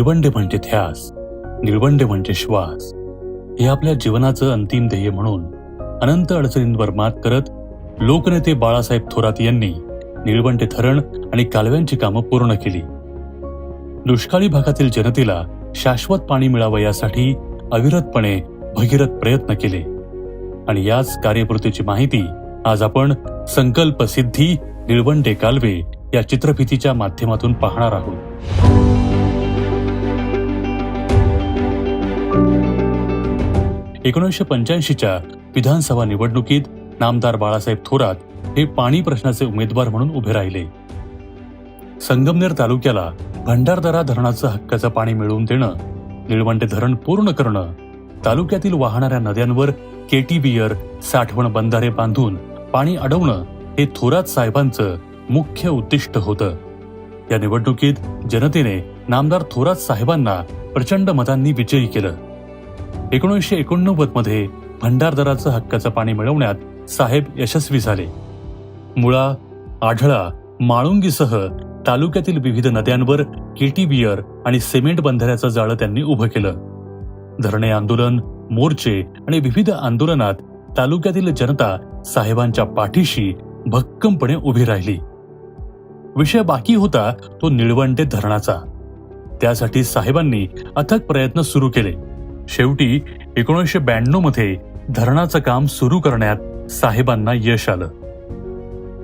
निळवंडे म्हणजे ध्यास, निळवंडे म्हणजे श्वास. हे आपल्या जीवनाचं अंतिम ध्येय म्हणून अनंत अडचणींवर मात करत लोकनेते बाळासाहेब थोरात यांनी निळवंडे धरण आणि कालव्यांची कामं पूर्ण केली. दुष्काळी भागातील जनतेला शाश्वत पाणी मिळावं यासाठी अविरतपणे भगीरथ प्रयत्न केले आणि याच कार्यपूर्तीची माहिती आज आपण संकल्प सिद्धी निळवंडे कालवे या चित्रफितीच्या माध्यमातून पाहणार आहोत. 1985च्या विधानसभा निवडणुकीत नामदार बाळासाहेब थोरात हे पाणी प्रश्नाचे उमेदवार म्हणून उभे राहिले. संगमनेर तालुक्याला भंडारदरा धरणाचं हक्काचं पाणी मिळवून देणं, निळवंडे धरण पूर्ण करणं, तालुक्यातील वाहणाऱ्या नद्यांवर केटीबीयर साठवण बंधारे बांधून पाणी अडवणं हे थोरात साहेबांचं मुख्य उद्दिष्ट होतं. या निवडणुकीत जनतेने नामदार थोरात साहेबांना प्रचंड मतांनी विजयी केलं. 1989 मध्ये भंडारदराचं हक्काचं पाणी मिळवण्यात साहेब यशस्वी झाले. मुळा, आढळा, माळुंगीसह तालुक्यातील विविध नद्यांवर केटीबीयर आणि सिमेंट बंधाऱ्याचं जाळं त्यांनी उभं केलं. धरणे आंदोलन, मोर्चे आणि विविध आंदोलनात तालुक्यातील जनता साहेबांच्या पाठीशी भक्कमपणे उभी राहिली. विषय बाकी होता तो निळवंडे धरणाचा. त्यासाठी साहेबांनी अथक प्रयत्न सुरू केले. शेवटी 1992 मध्ये धरणाचं काम सुरू करण्यात साहेबांना यश आलं.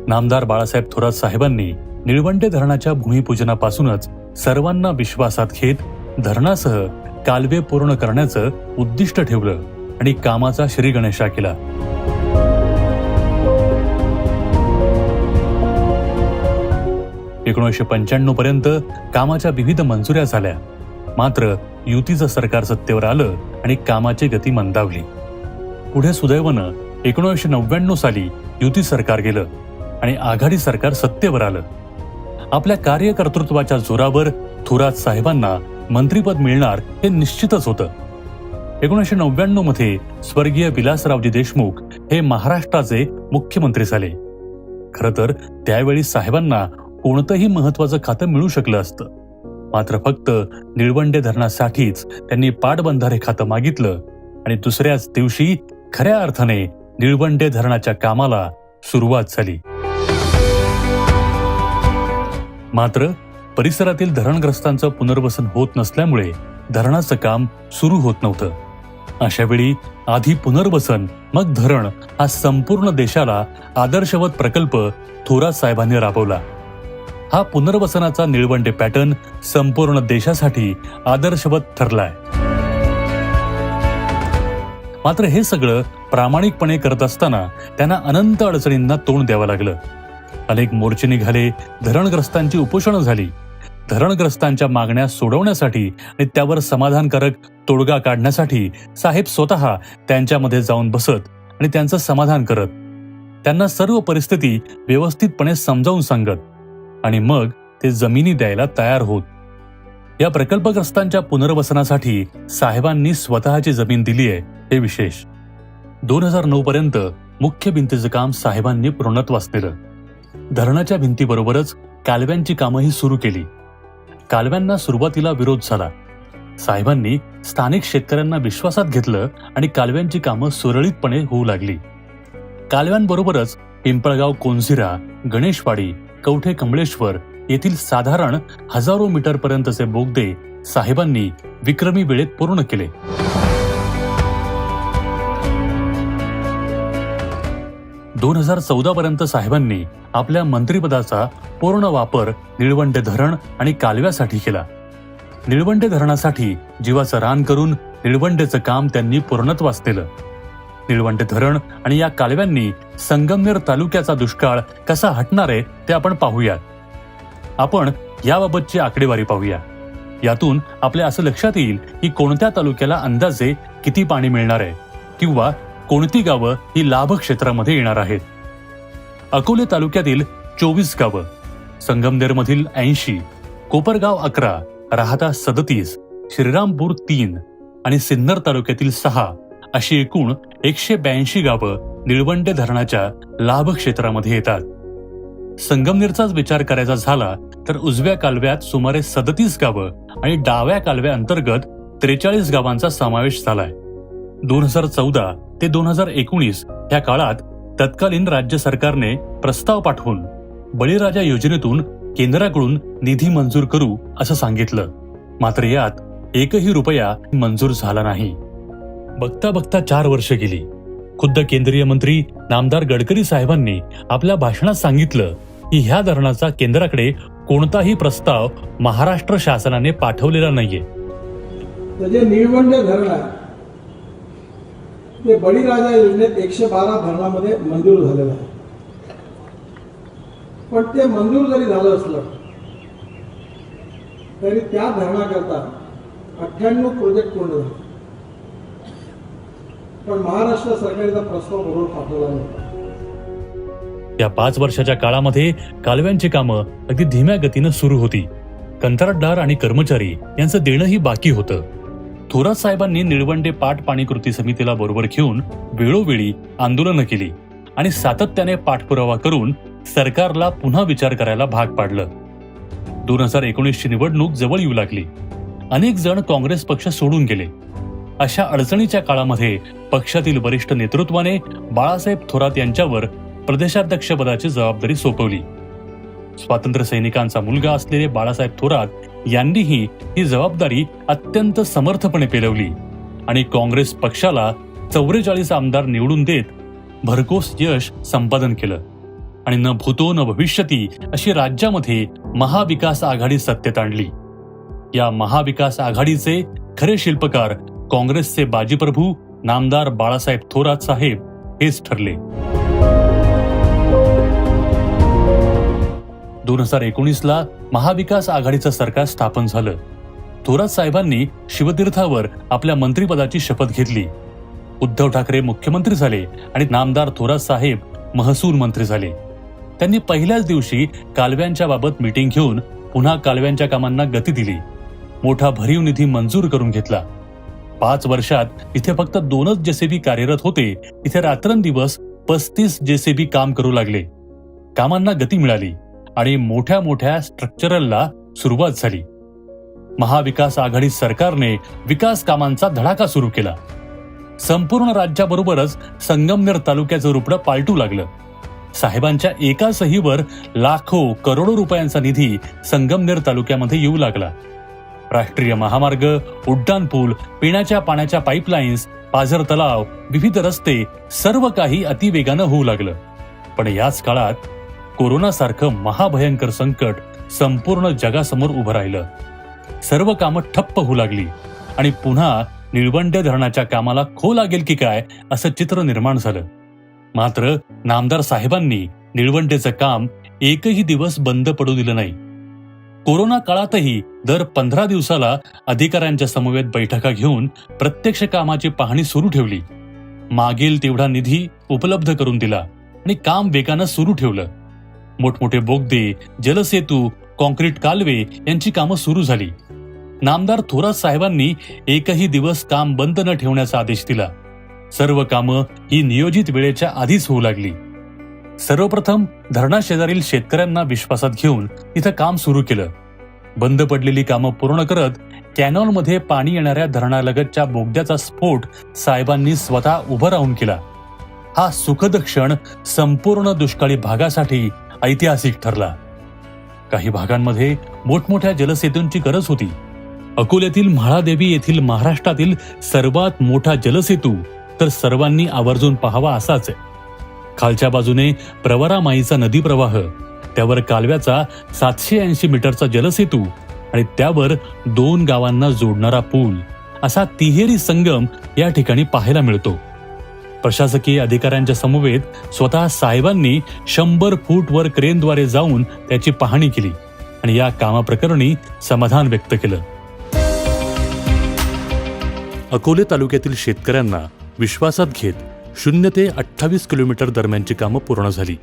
नामदार बाळासाहेब थोरात साहेबांनी निळवंडे धरणाच्या भूमिपूजनापासूनच सर्वांना विश्वासात घेत धरणासह कालवे पूर्ण करण्याचं उद्दिष्ट ठेवलं आणि कामाचा श्रीगणेशा केला. एकोणीसशे 1995 पर्यंत कामाच्या विविध मंजुऱ्या झाल्या. मात्र युतीचं सरकार सत्तेवर आलं आणि कामाची गती मंदावली. पुढे सुदैवानं 1999 साली युती सरकार गेलं आणि आघाडी सरकार सत्तेवर आलं. आपल्या कार्यकर्तृत्वाच्या जोरावर थोरात साहेबांना मंत्रिपद मिळणार हे निश्चितच होतं. 1999 मध्ये स्वर्गीय विलासरावजी देशमुख हे महाराष्ट्राचे मुख्यमंत्री झाले. खरं तर त्यावेळी साहेबांना कोणतंही महत्वाचं खातं मिळू शकलं असतं. मात्र फक्त निळवंडे धरणासाठीच त्यांनी पाटबंधारे खातं मागितलं आणि दुसऱ्याच दिवशी खऱ्या अर्थाने निळवंडे धरणाच्या कामाला सुरुवात झाली. मात्र परिसरातील धरणग्रस्तांचं पुनर्वसन होत नसल्यामुळे धरणाचं काम सुरू होत नव्हतं. अशावेळी आधी पुनर्वसन मग धरण हा संपूर्ण देशाला आदर्शवत प्रकल्प थोरात साहेबांनी राबवला. हा पुनर्वसनाचा निळवंडे पॅटर्न संपूर्ण देशासाठी आदर्शवत ठरलाय. मात्र हे सगळं प्रामाणिकपणे करत असताना त्यांना अनंत अडचणींना तोंड द्यावं लागलं. अनेक मोर्चे निघाले, धरणग्रस्तांची उपोषणं झाली. धरणग्रस्तांच्या मागण्या सोडवण्यासाठी आणि त्यावर समाधानकारक तोडगा काढण्यासाठी साहेब स्वतः त्यांच्यामध्ये जाऊन बसत आणि त्यांचं समाधान करत, त्यांना सर्व परिस्थिती व्यवस्थितपणे समजावून सांगत आणि मग ते जमिनी द्यायला तयार होत. या प्रकल्पग्रस्तांच्या पुनर्वसनासाठी साहेबांनी स्वतःची जमीन दिली आहे हे विशेष. 2009 पर्यंत मुख्य भिंतीचं काम साहेबांनी पूर्णत्वास नेलं. धरणाच्या भिंतीबरोबरच कालव्यांची कामंही सुरू केली. कालव्यांना सुरुवातीला विरोध झाला. साहेबांनी स्थानिक शेतकऱ्यांना विश्वासात घेतलं आणि कालव्यांची कामं सुरळीतपणे होऊ लागली. कालव्यांबरोबरच पिंपळगाव, कोंझिरा, गणेशवाडी, कवठे कमळेश्वर येथील साधारण हजारो मीटर पर्यंतचे बोगदे साहेबांनी विक्रमी वेळेत पूर्ण केले. दोन 2014 पर्यंत साहेबांनी आपल्या मंत्रिपदाचा पूर्ण वापर निळवंडे धरण आणि कालव्यासाठी केला. निळवंडे धरणासाठी जीवाचं रान करून निळवंडेचं काम त्यांनी पूर्णत्वास नेलं. निळवंडे धरण आणि या कालव्यांनी संगमनेर तालुक्याचा दुष्काळ कसा हटणार आहे ते आपण पाहूया. आपण याबाबतची आकडेवारी पाहूया. यातून आपल्या असं लक्षात येईल की कोणत्या तालुक्याला अंदाजे किती पाणी मिळणार आहे किंवा कोणती गावं ही लाभ क्षेत्रामध्ये येणार आहेत. अकोले तालुक्यातील 24 गावं, संगमनेरमधील 80, कोपरगाव 11, राहाता 37, श्रीरामपूर 3 आणि सिन्नर तालुक्यातील 6 अशी एकूण 182 गावं निळवंडे धरणाच्या लाभ क्षेत्रामध्ये येतात. संगमनेरचाच विचार करायचा झाला तर उजव्या कालव्यात सुमारे 37 गावं आणि डाव्या कालव्या अंतर्गत 43 गावांचा समावेश झालाय. 2014 ते 2019 या काळात तत्कालीन राज्य सरकारने प्रस्ताव पाठवून बळीराजा योजनेतून केंद्राकडून निधी मंजूर करू असं सांगितलं. मात्र यात एकही रुपया मंजूर झाला नाही. बघता बघता 4 वर्ष गेली. खुद्द केंद्रीय मंत्री नामदार गडकरी साहेबांनी आपल्या भाषणात सांगितलं की ह्या धरणाचा केंद्राकडे कोणताही प्रस्ताव महाराष्ट्र शासनाने पाठवलेला नाहीये. जे निळवंडे धरण आहे ते बळीराजा योजनेत 112 धरणामध्ये मंजूर झालेलं आहे. पण ते मंजूर जरी झालं असलं तरी त्या धरणाकरता 98 प्रोजेक्ट पूर्ण झाले. पण महाराष्ट्र सरकारचा प्रस्ताव बरोबर पाठवला नाही. या 5 वर्षाच्या काळामध्ये कालव्यांची कामं अगदी धीम्या गतीनं सुरू होती. कंत्राटदार आणि कर्मचारी यांचं देणंही बाकी होतं. थोरात साहेबांनी निळवंडे पाट पाणी कृती समितीला बरोबर घेऊन वेळोवेळी आंदोलनं केली आणि सातत्याने पाठपुरावा करून सरकारला पुन्हा विचार करायला भाग पाडलं. 2019ची निवडणूक जवळ येऊ लागली. अनेक जण काँग्रेस पक्ष सोडून गेले. अशा अडचणीच्या काळामध्ये पक्षातील वरिष्ठ नेतृत्वाने बाळासाहेब थोरात यांच्यावर प्रदेशाध्यक्षपदाची जबाबदारी सोपवली. स्वातंत्र्य सैनिकांचा मुलगा असलेले बाळासाहेब थोरात यांनीही ही जबाबदारी अत्यंत समर्थपणे पेलवली आणि काँग्रेस पक्षाला 44 आमदार निवडून देत भरघोस यश संपादन केलं आणि न भूतो न भविष्यती अशी राज्यामध्ये महाविकास आघाडी सत्तेत आणली. या महाविकास आघाडीचे खरे शिल्पकार काँग्रेसचे बाजीप्रभू नामदार बाळासाहेब थोरात साहेब हेच ठरले. 2019ला महाविकास आघाडीचं सरकार स्थापन झालं. थोरात साहेबांनी शिवतीर्थावर आपल्या मंत्रिपदाची शपथ घेतली. उद्धव ठाकरे मुख्यमंत्री झाले आणि नामदार थोरात साहेब महसूल मंत्री झाले. त्यांनी पहिल्याच दिवशी कालव्यांच्या बाबत मीटिंग घेऊन पुन्हा कालव्यांच्या कामांना गती दिली. मोठा भरीव निधी मंजूर करून घेतला. 5 वर्षात इथे फक्त 2च जेसीबी कार्यरत होते. इथे रात्रंदिवस 35 जेसीबी काम करू लागले. कामांना गती मिळाली आणि मोठ्या मोठ्या स्ट्रक्चरलला सुरुवात झाली. महाविकास आघाडी सरकारने विकास कामांचा धडाका सुरू केला. संपूर्ण राज्याबरोबरच संगमनेर तालुक्याचं रुपडं पालटू लागलं. साहेबांच्या एका सहीवर लाखो करोडो रुपयांचा निधी संगमनेर तालुक्यामध्ये येऊ लागला. राष्ट्रीय महामार्ग, उड्डाणपूल, पिण्याच्या पाण्याच्या पाईपलाईन्स, पाझर तलाव, विविध रस्ते सर्व काही अतिवेगानं होऊ लागलं. पण याच काळात कोरोनासारखं महाभयंकर संकट संपूर्ण जगासमोर उभं राहिलं. सर्व कामं ठप्प होऊ लागली आणि पुन्हा निळवंडे धरणाच्या कामाला खो लागेल की काय असं चित्र निर्माण झालं. मात्र नामदार साहेबांनी निळवंडेचं काम एकही दिवस बंद पडू दिलं नाही. कोरोना काळातही दर 15 दिवसाला अधिकाऱ्यांच्या समवेत बैठका घेऊन प्रत्यक्ष कामाची पाहणी सुरू ठेवली. मागेल तेवढा निधी उपलब्ध करून दिला आणि काम वेगानं सुरू ठेवलं. मोठमोठे बोगदे, जलसेतू, कॉन्क्रीट कालवे यांची कामं सुरू झाली. नामदार थोरात साहेबांनी एकही दिवस काम बंद न ठेवण्याचा आदेश दिला. सर्व कामं ही नियोजित वेळेच्या आधीच होऊ लागली. सर्वप्रथम धरणाशेजारील शेतकऱ्यांना विश्वासात घेऊन इथं काम सुरू केलं. बंद पडलेली कामं पूर्ण करत कॅनॉलमध्ये पाणी येणाऱ्या धरणालगतच्या बोगद्याचा स्फोट साहेबांनी स्वतः उभं राहून केला. हा सुखद क्षण संपूर्ण दुष्काळी भागासाठी ऐतिहासिक ठरला. काही भागांमध्ये मोठमोठ्या जलसेतूंची गरज होती. अकोल्यातील म्हाळादेवी येथील महाराष्ट्रातील सर्वात मोठा जलसेतू तर सर्वांनी आवर्जून पाहावा असाच आहे. खालच्या बाजूने प्रवरा माईचा नदी प्रवाह, त्यावर कालव्याचा 780 मीटरचा जलसेतू आणि त्यावर 2 गावांना जोडणारा पूल असा तिहेरी संगम या ठिकाणी पाहायला मिळतो. प्रशासकीय अधिकाऱ्यांच्या समवेत स्वतः साहेबांनी 100 फूट वर क्रेनद्वारे जाऊन त्याची पाहणी केली आणि या कामाप्रकरणी समाधान व्यक्त केलं. अकोले तालुक्यातील शेतकऱ्यांना विश्वासात घेत 0 ते 28 किलोमीटर दरम्यानची कामं पूर्ण झाली.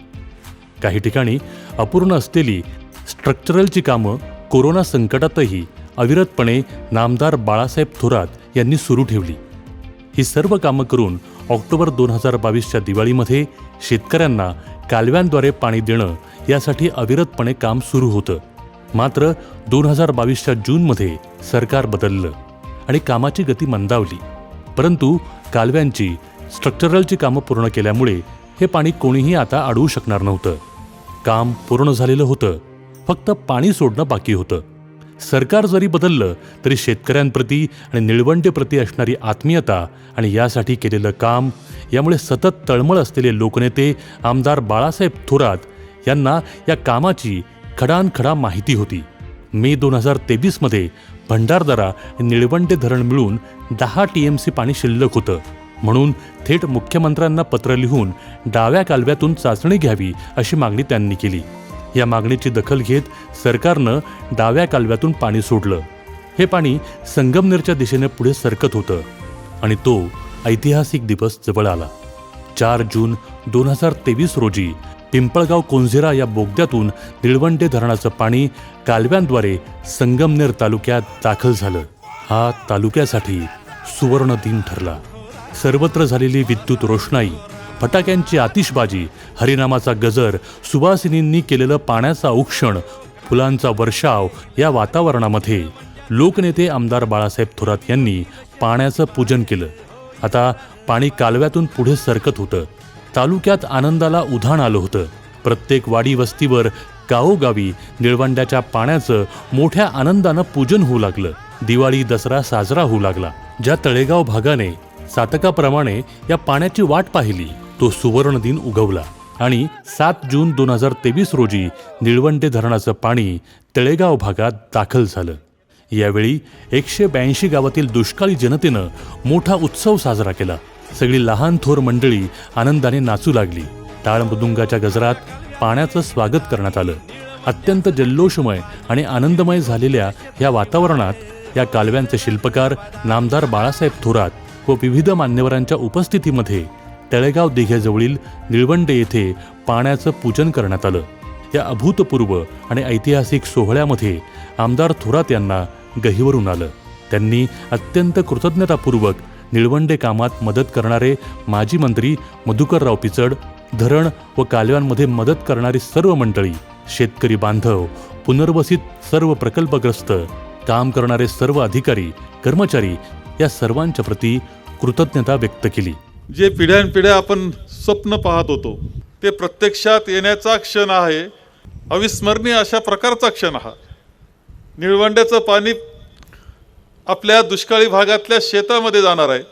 काही ठिकाणी अपूर्ण असलेली स्ट्रक्चरलची कामं कोरोना संकटातही अविरतपणे नामदार बाळासाहेब थोरात यांनी सुरू ठेवली. ही सर्व कामं करून ऑक्टोबर 2022च्या दिवाळीमध्ये शेतकऱ्यांना कालव्यांद्वारे पाणी देणं यासाठी अविरतपणे काम सुरू होतं. मात्र 2022च्या जूनमध्ये सरकार बदललं आणि कामाची गती मंदावली. परंतु कालव्यांची स्ट्रक्चरलची कामं पूर्ण केल्यामुळे हे पाणी कोणीही आता अडवू शकणार नव्हतं. काम पूर्ण झालेलं होतं, फक्त पाणी सोडणं बाकी होतं. सरकार जरी बदललं तरी शेतकऱ्यांप्रती आणि निळवंडेप्रती असणारी आत्मीयता आणि यासाठी केलेलं काम यामुळे सतत तळमळ असलेले लोकनेते आमदार बाळासाहेब थोरात यांना या कामाची खडानखडा माहिती होती. मे 2023मध्ये भंडारदरा आणि निळवंडे धरण मिळून 10 TMC पाणी शिल्लक होतं. म्हणून थेट मुख्यमंत्र्यांना पत्र लिहून डाव्या कालव्यातून चाचणी घ्यावी अशी मागणी त्यांनी केली. या मागणीची दखल घेत सरकारनं डाव्या कालव्यातून पाणी सोडलं. हे पाणी संगमनेरच्या दिशेने पुढे सरकत होतं आणि तो ऐतिहासिक दिवस जवळ आला. 4 जून 2023 रोजी पिंपळगाव कोंझेरा या बोगद्यातून निळवंडे धरणाचं पाणी कालव्यांद्वारे संगमनेर तालुक्यात दाखल झालं. हा तालुक्यासाठी सुवर्ण दिन ठरला. सर्वत्र झालेली विद्युत रोषणाई, फटाक्यांची आतिषबाजी, हरिनामाचा गजर, सुवासिनींनी केलेलं पाण्याचा औक्षण, फुलांचा वर्षाव या वातावरणामध्ये लोकनेते आमदार बाळासाहेब थोरात यांनी पाण्याचं पूजन केलं. आता पाणी कालव्यातून पुढे सरकत होतं. तालुक्यात आनंदाला उधाण आलं होतं. प्रत्येक वाडी वस्तीवर गावोगावी निळवंड्याच्या पाण्याचं मोठ्या आनंदानं पूजन होऊ लागलं. दिवाळी दसरा साजरा होऊ लागला. ज्या तळेगाव भागाने सातकाप्रमाणे या पाण्याची वाट पाहिली तो सुवर्ण दिन उगवला आणि 7 जून 2023 रोजी निळवंडे धरणाचं पाणी तळेगाव भागात दाखल झालं. यावेळी 182 गावातील दुष्काळी जनतेनं मोठा उत्सव साजरा केला. सगळी लहान थोर मंडळी आनंदाने नाचू लागली. टाळ मृदुंगाच्या गजरात पाण्याचं स्वागत करण्यात आलं. अत्यंत जल्लोषमय आणि आनंदमय झालेल्या या वातावरणात या कालव्यांचे शिल्पकार नामदार बाळासाहेब थोरात व विविध मान्यवरांच्या उपस्थितीमध्ये तळेगाव दिघ्याजवळील निळवंडे येथे पाण्याचं पूजन करण्यात आलं. या अभूतपूर्व आणि ऐतिहासिक सोहळ्यामध्ये आमदार थोरात यांना गहिवरून आलं. त्यांनी अत्यंत कृतज्ञतापूर्वक निळवंडे कामात मदत करणारे माजी मंत्री मधुकरराव पिचड, धरण व कालव्यांमध्ये मदत करणारी सर्व मंडळी, शेतकरी बांधव, पुनर्वसित सर्व प्रकल्पग्रस्त, काम करणारे सर्व अधिकारी कर्मचारी या सर्वांच्या प्रती कृतज्ञता व्यक्त केली. जे पिढ्यानपिढ्या आपण स्वप्न पाहत होतो ते प्रत्यक्षात येण्याचा क्षण आहे. अविस्मरणीय अशा प्रकारचा क्षण हा. निळवंड्याचं पाणी आपल्या दुष्काळी भागातल्या शेतामध्ये जाणार आहे.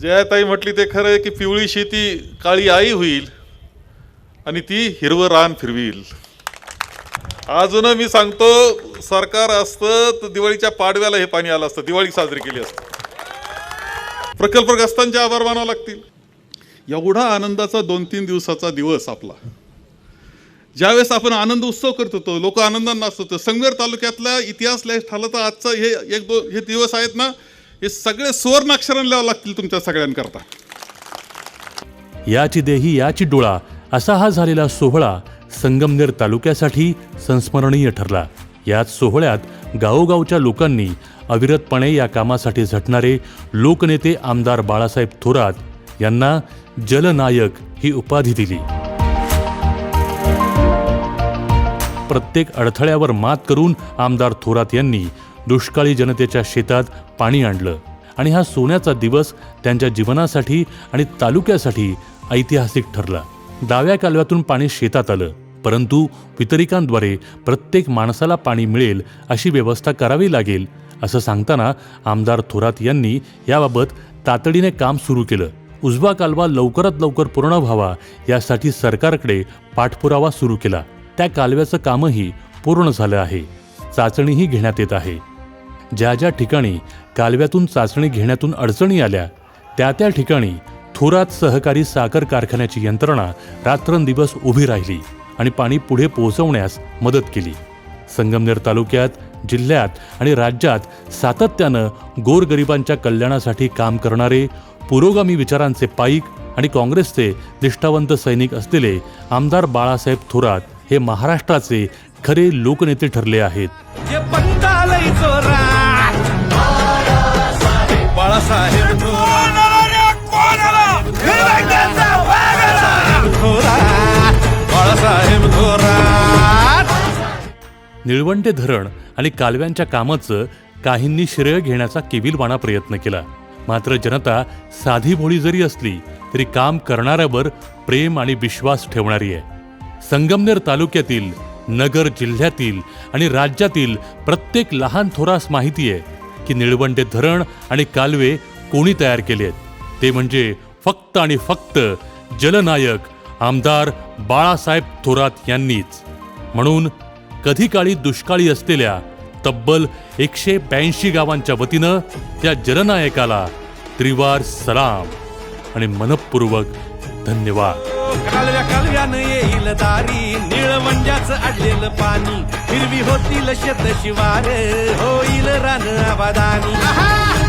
जयाताई म्हटली ते खरं आहे की पिवळी शेती काळी आई होईल आणि ती हिरवं रान फिरवील. अजून मी सांगतो, सरकार असतं तर दिवाळीच्या पाडव्याला हे पाणी आलं असतं, दिवाळी साजरी केली असते. प्रकल्पग्रस्तांचे आभार मानावे लागतील. एवढा आनंदाचा 2-3 दिवसाचा दिवस आपला, ज्यावेळेस आपण आनंद उत्सव करत होतो, लोक आनंदाने नाचत होतो. संगमेर तालुक्यातला इतिहास लिहायचं ठरलं तर आजचा हे दिवस आहेत ना, हे सगळे सुवर्ण अक्षरांनी लिहावं लागतील तुमच्या सगळ्यांकरता. याची देही याची डोळा असा हा झालेला सोहळा संगमनेर तालुक्यासाठी संस्मरणीय ठरला. याच सोहळ्यात गावोगावच्या लोकांनी अविरतपणे या कामासाठी झटणारे लोकनेते आमदार बाळासाहेब थोरात यांना जलनायक ही उपाधी दिली. प्रत्येक अडथळ्यावर मात करून आमदार थोरात यांनी दुष्काळी जनतेच्या शेतात पाणी आणलं आणि हा सोन्याचा दिवस त्यांच्या जीवनासाठी आणि तालुक्यासाठी ऐतिहासिक ठरला. डाव्या कालव्यातून पाणी शेतात आलं, परंतु वितरिकांद्वारे प्रत्येक माणसाला पाणी मिळेल अशी व्यवस्था करावी लागेल असं सांगताना आमदार थोरात यांनी याबाबत तातडीने काम सुरू केलं. उजवा कालवा लवकरात लवकर पूर्ण व्हावा यासाठी सरकारकडे पाठपुरावा सुरू केला. त्या कालव्याचं कामही पूर्ण झालं आहे. चाचणीही घेण्यात येत आहे. ज्या ज्या ठिकाणी कालव्यातून चाचणी घेण्यातून अडचणी आल्या त्या ठिकाणी थोरात सहकारी साखर कारखान्याची यंत्रणा रात्रंदिवस उभी राहिली आणि पाणी पुढे पोहोचवण्यास मदत केली. संगमनेर तालुक्यात, जिल्ह्यात आणि राज्यात सातत्यानं गोरगरिबांच्या कल्याणासाठी काम करणारे पुरोगामी विचारांचे पाईक आणि काँग्रेसचे निष्ठावंत सैनिक असलेले आमदार बाळासाहेब थोरात हे महाराष्ट्राचे खरे लोकनेते ठरले आहेत. बाळासाहेब थोरात निळवंडे धरण आणि कालव्यांच्या कामाचं काहींनी श्रेय घेण्याचा केविलवाणा प्रयत्न केला. मात्र जनता साधी भोळी जरी असली तरी काम करणाऱ्यावर प्रेम आणि विश्वास ठेवणारी आहे. संगमनेर तालुक्यातील, नगर जिल्ह्यातील आणि राज्यातील प्रत्येक लहान थोरास माहिती आहे की निळवंडे धरण आणि कालवे कोणी तयार केले आहेत. ते म्हणजे फक्त आणि फक्त जलनायक आमदार बाळासाहेब थोरात यांनीच. म्हणून कधी काळी दुष्काळी असलेल्या तब्बल 182 गावांच्या वतीनं त्या जलनायकाला त्रिवार सलाम आणि मनपूर्वक धन्यवाद. कालव्या कालव्यानं येईल दारी, निळवंड्याचं अडलेलं पाणी, हिरवी होतील शेत शिवार, होईल रान आबादानी.